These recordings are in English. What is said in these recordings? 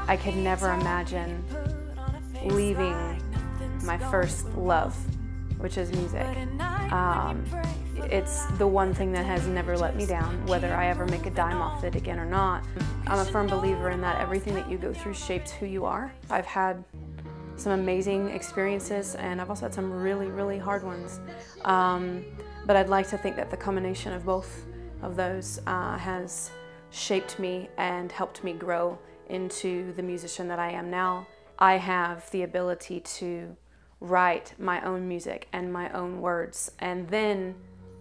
I could never imagine leaving my first love, which is music. It's the one thing that has never let me down, whether I ever make a dime off it again or not. I'm a firm believer in that everything that you go through shapes who you are. I've had some amazing experiences, and I've also had some really, really hard ones. But I'd like to think that the combination of both of those has shaped me and helped me grow into the musician that I am now. I have the ability to write my own music and my own words and then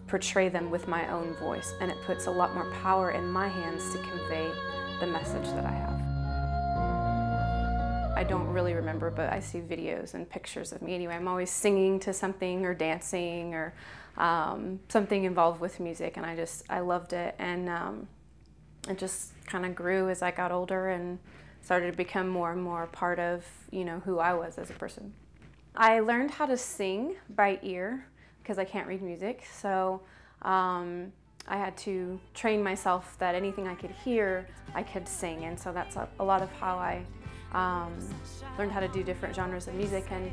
portray them with my own voice, and it puts a lot more power in my hands to convey the message that I have. I don't really remember, but I see videos and pictures of me anyway. I'm always singing to something or dancing or something involved with music, and I loved it, and it just kind of grew as I got older and started to become more and more part of, you know, who I was as a person. I learned how to sing by ear because I can't read music, so I had to train myself that anything I could hear, I could sing, and so that's a lot of how I learned how to do different genres of music. And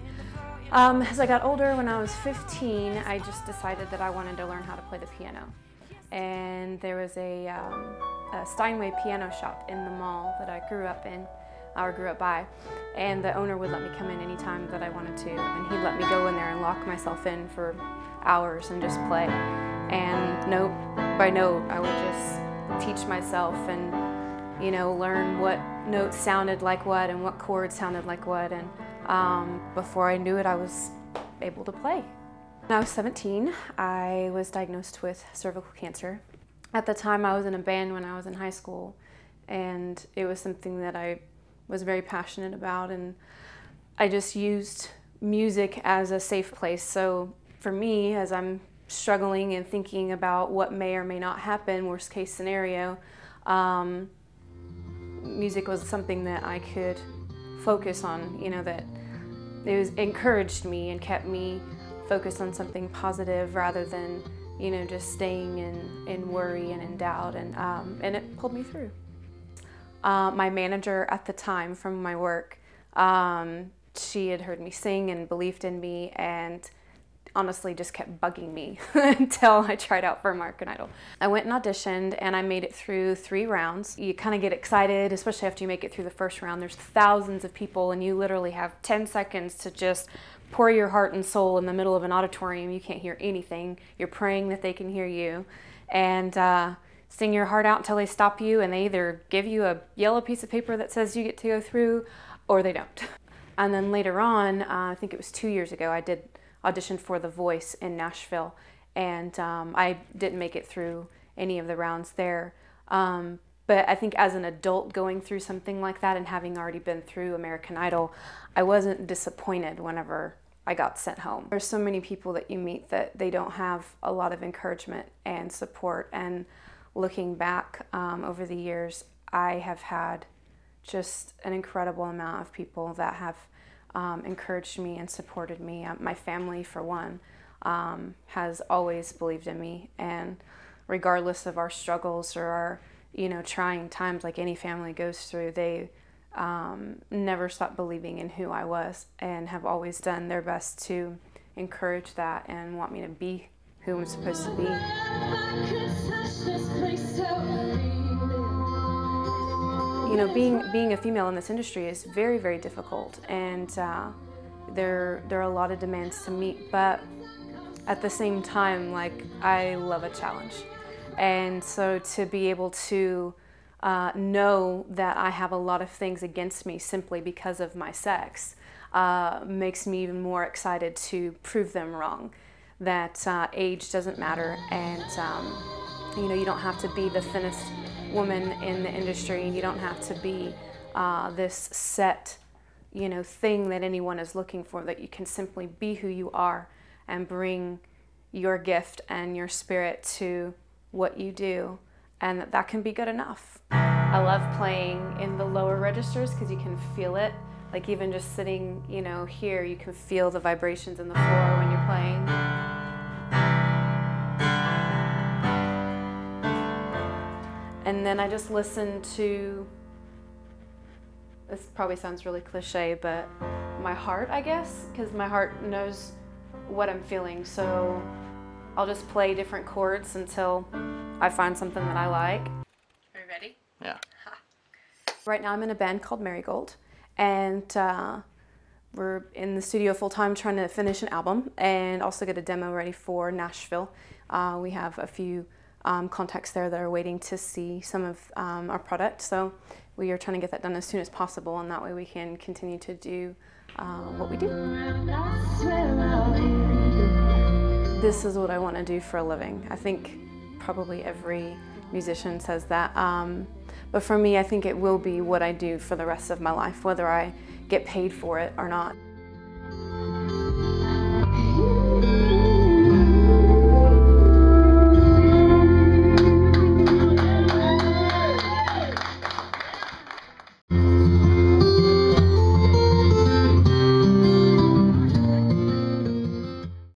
as I got older, when I was 15, I just decided that I wanted to learn how to play the piano. And there was a Steinway piano shop in the mall that I grew up by, and the owner would let me come in anytime that I wanted to, and he'd let me go in there and lock myself in for hours and just play. And note by note, I would just teach myself and, you know, learn what notes sounded like what and what chords sounded like what, and before I knew it, I was able to play. When I was 17, I was diagnosed with cervical cancer. At the time, I was in a band when I was in high school, and it was something that I was very passionate about, and I just used music as a safe place. So for me, as I'm struggling and thinking about what may or may not happen, worst case scenario, music was something that I could focus on, you know, that encouraged me and kept me focused on something positive rather than, you know, just staying in worry and in doubt, and it pulled me through. My manager at the time from my work, she had heard me sing and believed in me, and honestly just kept bugging me until I tried out for American Idol. I went and auditioned, and I made it through 3 rounds. You kind of get excited, especially after you make it through the first round. There's thousands of people, and you literally have 10 seconds to just pour your heart and soul in the middle of an auditorium. You can't hear anything. You're praying that they can hear you, and sing your heart out until they stop you, and they either give you a yellow piece of paper that says you get to go through, or they don't. And then later on, I think it was 2 years ago, I did audition for The Voice in Nashville, and I didn't make it through any of the rounds there. But I think as an adult going through something like that and having already been through American Idol, I wasn't disappointed whenever I got sent home. There's so many people that you meet that they don't have a lot of encouragement and support, and looking back over the years, I have had just an incredible amount of people that have encouraged me and supported me. My family, for one, has always believed in me, and regardless of our struggles or our, you know, trying times like any family goes through, they never stopped believing in who I was, and have always done their best to encourage that and want me to be who I'm supposed to be. You know, being a female in this industry is very, very difficult, and there are a lot of demands to meet, but at the same time, like, I love a challenge. And so to be able to know that I have a lot of things against me simply because of my sex makes me even more excited to prove them wrong. That age doesn't matter, and you know, you don't have to be the thinnest woman in the industry, and you don't have to be this set, you know, thing that anyone is looking for. That you can simply be who you are and bring your gift and your spirit to what you do, and that can be good enough. I love playing in the lower registers because you can feel it. Like, even just sitting, you know, here, you can feel the vibrations in the floor when you're playing. And then I just listen to this probably sounds really cliche, but my heart, I guess, because my heart knows what I'm feeling. So I'll just play different chords until I find something that I like. Are you ready? Yeah. Right now I'm in a band called Marigold, and we're in the studio full-time trying to finish an album and also get a demo ready for Nashville. We have a few contacts there that are waiting to see some of our product, so we are trying to get that done as soon as possible, and that way we can continue to do what we do. This is what I want to do for a living. I think probably every musician says that, but for me I think it will be what I do for the rest of my life, whether I get paid for it or not.